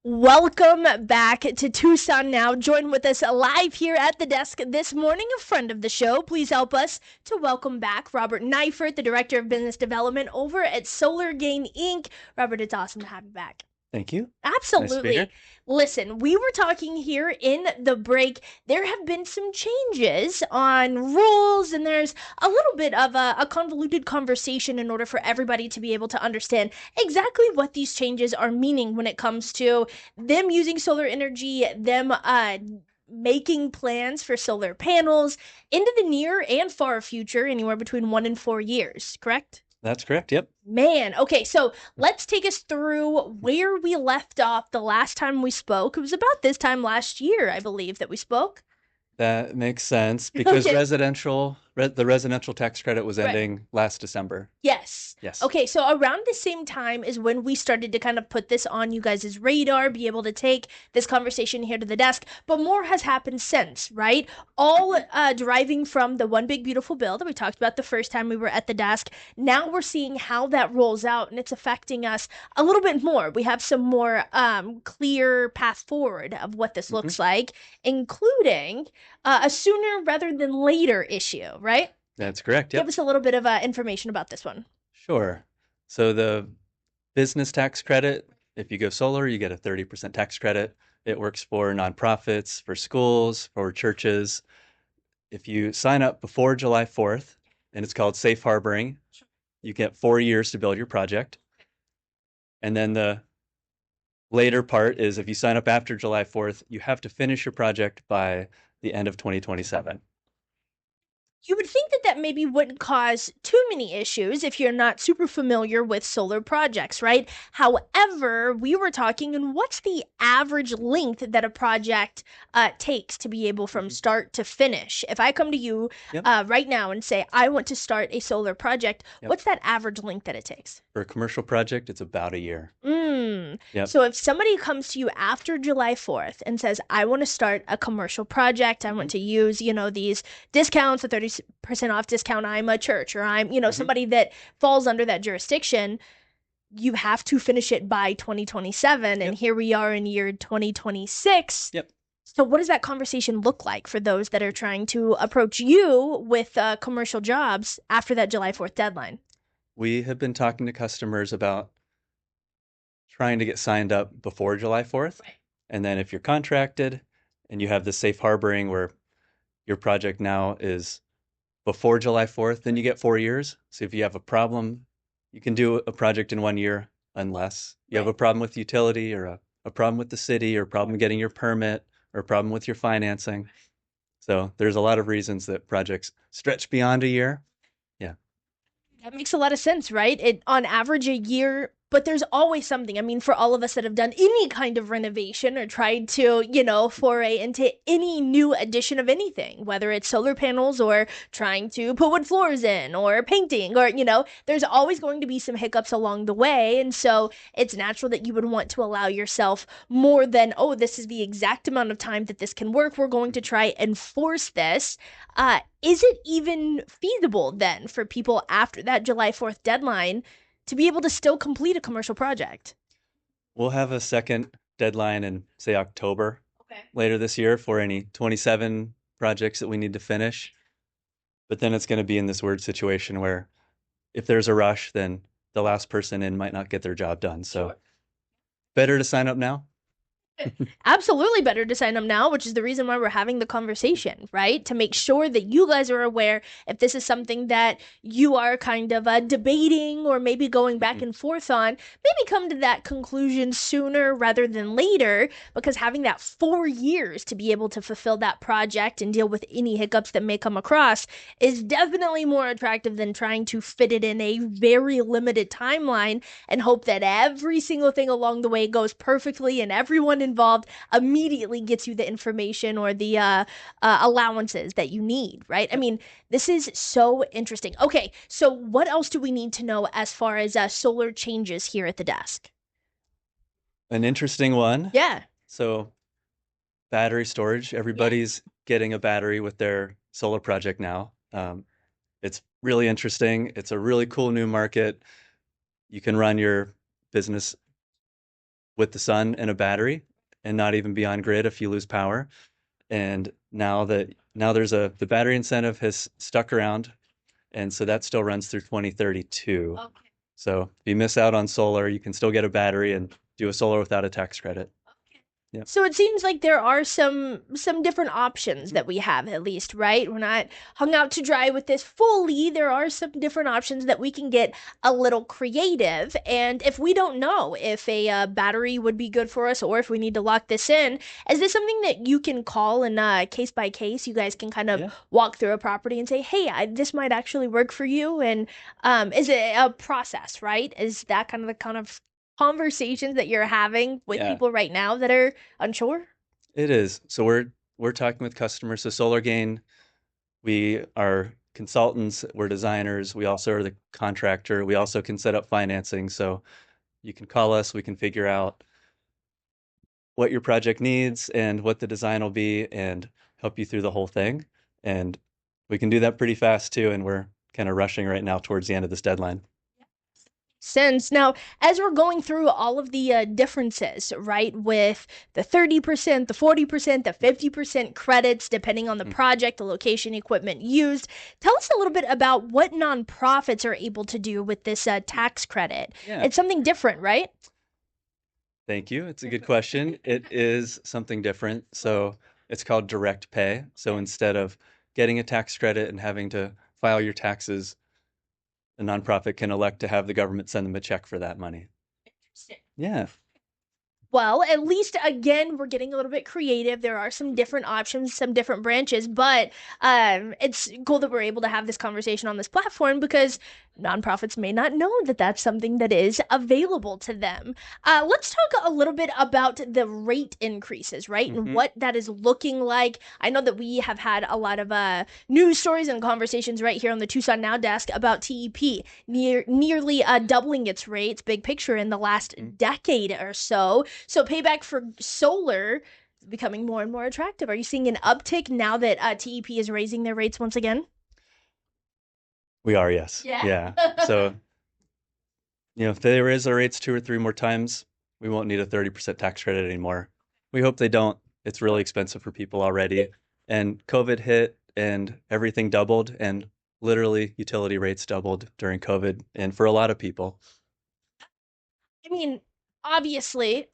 Welcome back to Tucson Now. Join with us live here at the desk this morning, a friend of the show. Please help us to welcome back Robert Neifert, the Director of Business Development over at Solar Gain Inc. Robert, it's awesome to have you back. Thank you. Nice to be Absolutely. here. Listen, we were talking here in the break. There have been some changes on rules, and there's a little bit of a convoluted conversation in order for everybody to be able to understand exactly what these changes are meaning when it comes to them using solar energy, them making plans for solar panels into the near and far future, anywhere between 1 and 4 years, correct? That's correct. Yep. Man, okay, so let's take us through where we left off the last time we spoke. It was about this time last year, I believe, that we spoke. That makes sense because Okay, the residential tax credit was right. ending last December. Yes. Yes. Okay, so around the same time is when we started to kind of put this on you guys' radar, be able to take this conversation here to the desk. But more has happened since, right? All deriving from the one big beautiful bill that we talked about the first time we were at the desk. Now we're seeing how that rolls out, and it's affecting us a little bit more. We have some more clear path forward of what this hmm looks like, including a sooner rather than later issue, right? That's correct. Give Yep. us a little bit of information about this one. Sure. So the business tax credit, if you go solar, you get a 30% tax credit. It works for nonprofits, for schools, for churches. If you sign up before July 4th, and it's called safe harboring, you get 4 years to build your project. And then the later part is if you sign up after July 4th, you have to finish your project by the end of 2027. You would think that that maybe wouldn't cause too many issues if you're not super familiar with solar projects, right? However, we were talking, and what's the average length that a project takes to be able from Mhm. start to finish? If I come to you Yep. right now and say, I want to start a solar project, Yep. what's that average length that it takes? For a commercial project, it's about a year. Mm. Yep. So if somebody comes to you after July 4th and says, I want to start a commercial project, I hmm want to use, these discounts, a 30% off discount, I'm a church or I'm, hmm somebody that falls under that jurisdiction, you have to finish it by 2027. And Yep. here we are in year 2026. Yep. So what does that conversation look like for those that are trying to approach you with commercial jobs after that July 4th deadline? We have been talking to customers about trying to get signed up before July 4th. Right. And then if you're contracted and you have the safe harboring where your project now is before July 4th, then you get 4 years. So if you have a problem, you can do a project in 1 year unless you have Right. a problem with utility or a problem with the city or a problem getting your permit or a problem with your financing. So there's a lot of reasons that projects stretch beyond a year. Yeah. That makes a lot of sense, right? It on average a year, but there's always something. I mean, for all of us that have done any kind of renovation or tried to, foray into any new addition of anything, whether it's solar panels or trying to put wood floors in or painting or, there's always going to be some hiccups along the way. And so it's natural that you would want to allow yourself more than, oh, this is the exact amount of time that this can work. We're going to try and force this. Is it even feasible then for people after that July 4th deadline to be able to still complete a commercial project? We'll have a second deadline in, say, October Okay. later this year for any 27 projects that we need to finish. But then it's going to be in this weird situation where if there's a rush, then the last person in might not get their job done. So Sure. better to sign up now. Absolutely better to sign up now, which is the reason why we're having the conversation, right? To make sure that you guys are aware if this is something that you are kind of debating or maybe going back Mhm. and forth on, maybe come to that conclusion sooner rather than later, because having that 4 years to be able to fulfill that project and deal with any hiccups that may come across is definitely more attractive than trying to fit it in a very limited timeline and hope that every single thing along the way goes perfectly and everyone involved immediately gets you the information or the allowances that you need, right? I Yep. mean, this is so interesting. Okay, so what else do we need to know as far as solar changes here at the desk? An interesting one. Yeah, So battery storage. yeah. Everybody's getting a battery with their solar project now. It's really interesting. It's a really cool new market. You can run your business with the sun and a battery and not even be on grid if you lose power. And now there's the battery incentive has stuck around, and so that still runs through 2032. Okay. So if you miss out on solar, you can still get a battery and do a solar without a tax credit. Yeah. So it seems like there are some different options that we have at least, right? We're not hung out to dry with this fully. There are some different options that we can get a little creative. And if we don't know if a battery would be good for us or if we need to lock this in, is this something that you can call and case by case? You guys can kind of Yeah. walk through a property and say, "Hey, this might actually work for you." And is it a process, right? Is that kind of conversations that you're having with Yeah. people right now that are unsure? It is. So we're talking with customers. So Solar Gain, we are consultants, we're designers, we also are the contractor. We also can set up financing. So you can call us, we can figure out what your project needs and what the design will be and help you through the whole thing. And we can do that pretty fast too. And we're kind of rushing right now towards the end of this deadline. Sense. Now, as we're going through all of the differences, right, with the 30%, the 40%, the 50% credits, depending on the Mm. project, the location, equipment used, tell us a little bit about what nonprofits are able to do with this tax credit. Yeah. It's something different, right? Thank you. It's a good question. It is something different. So it's called direct pay. So instead of getting a tax credit and having to file your taxes, a nonprofit can elect to have the government send them a check for that money. Yeah. Well, at least again, we're getting a little bit creative. There are some different options, some different branches, but it's cool that we're able to have this conversation on this platform because nonprofits may not know that that's something that is available to them. Let's talk a little bit about the rate increases, right? And Hmm. what that is looking like. I know that we have had a lot of news stories and conversations right here on the Tucson Now desk about TEP nearly doubling its rates, big picture, in the last decade or so. So payback for solar is becoming more and more attractive. Are you seeing an uptick now that TEP is raising their rates once again? We are, yes. Yeah. Yeah. So, if they raise the rates two or three more times, we won't need a 30% tax credit anymore. We hope they don't. It's really expensive for people already. And COVID hit and everything doubled, and literally utility rates doubled during COVID and for a lot of people. I mean, obviously,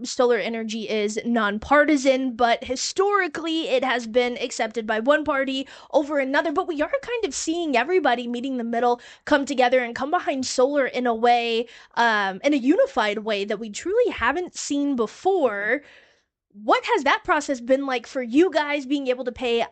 solar energy is nonpartisan, but historically it has been accepted by one party over another. But we are kind of seeing everybody meeting the middle, come together and come behind solar in a way, in a unified way that we truly haven't seen before. What has that process been like for you guys being able to pay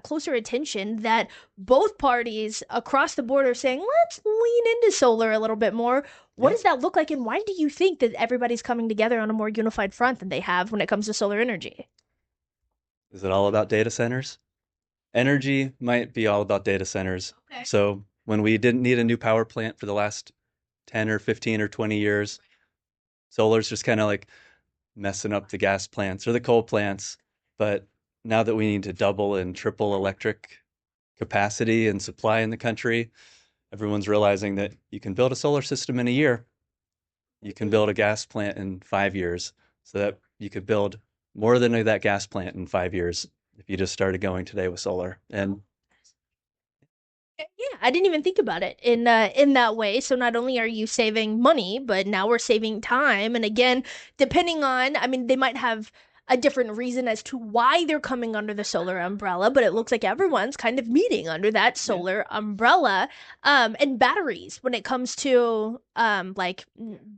closer attention that both parties across the board are saying, let's lean into solar a little bit more? What Yeah. does that look like, and why do you think that everybody's coming together on a more unified front than they have when it comes to solar energy? Is it all about data centers? Energy might be all about data centers. Okay. So when we didn't need a new power plant for the last 10 or 15 or 20 years, solar's just kind of like messing up the gas plants or the coal plants. But now that we need to double and triple electric capacity and supply in the country, everyone's realizing that you can build a solar system in a year. You can build a gas plant in 5 years, so that you could build more than that gas plant in 5 years if you just started going today with solar. And Yeah, I didn't even think about it in that way. So not only are you saving money, but now we're saving time. And again, depending on, I mean, they might have a different reason as to why they're coming under the solar umbrella, but it looks like everyone's kind of meeting under that yeah, solar umbrella. And batteries, when it comes to like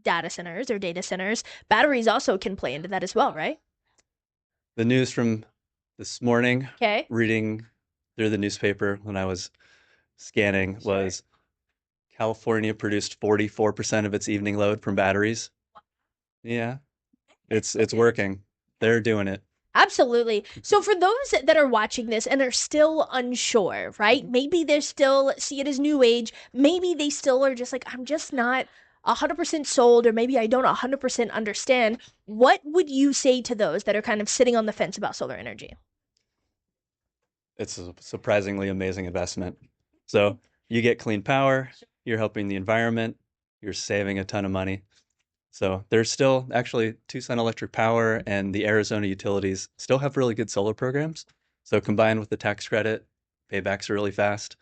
data centers, batteries also can play into that as well, right? the news from this morning, Okay. reading through the newspaper when I was scanning, was California produced 44% of its evening load from batteries. Yeah, it's working. They're doing it. Absolutely. So for those that are watching this and are still unsure, right? Mhm. Maybe they still see it as new age. Maybe they still are just like, I'm just not 100% sold, or maybe I don't 100% understand. What would you say to those that are kind of sitting on the fence about solar energy? It's a surprisingly amazing investment. So you get clean power, you're helping the environment, you're saving a ton of money. So there's still actually Tucson Electric Power and the Arizona utilities still have really good solar programs. So combined with the tax credit, paybacks are really fast.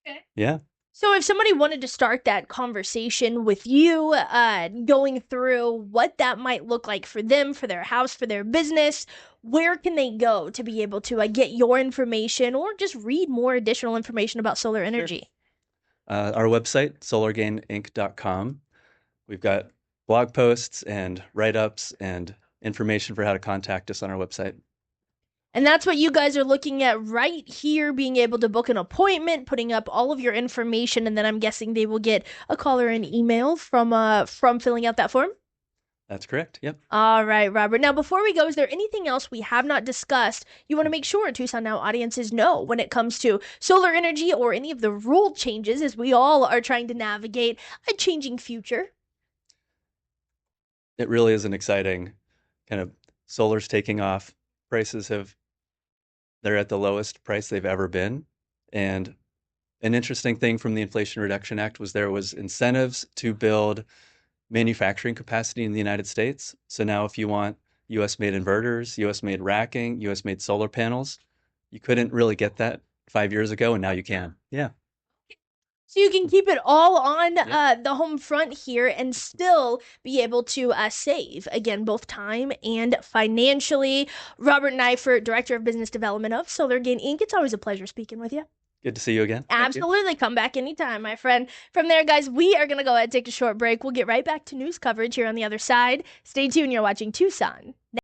Okay. Yeah, So, if somebody wanted to start that conversation with you, going through what that might look like for them, for their house, for their business, where can they go to be able to get your information or just read more additional information about solar sure. energy? Our website, solargaininc.com. We've got blog posts and write ups and information for how to contact us on our website. And that's what you guys are looking at right here, being able to book an appointment, putting up all of your information, and then I'm guessing they will get a call or an email from filling out that form. That's correct. Yep. All right, Robert. Now, before we go, is there anything else we have not discussed you want to make sure Tucson Now audiences know when it comes to solar energy or any of the rule changes as we all are trying to navigate a changing future? It really is an exciting kind of solar's taking off. Prices have, they're at the lowest price they've ever been. And an interesting thing from the Inflation Reduction Act was there was incentives to build manufacturing capacity in the United States. So now if you want US made inverters, US made racking, US made solar panels, you couldn't really get that 5 years ago, and now you can. Yeah. So you can keep it all on Yep. the home front here and still be able to save, again, both time and financially. Robert Neifert, Director of Business Development of Solar Gain Inc. It's always a pleasure speaking with you. Good to see you again. Thank you. Absolutely. Come back anytime, my friend. From there, guys, we are going to go ahead and take a short break. We'll get right back to news coverage here on the other side. Stay tuned. You're watching Tucson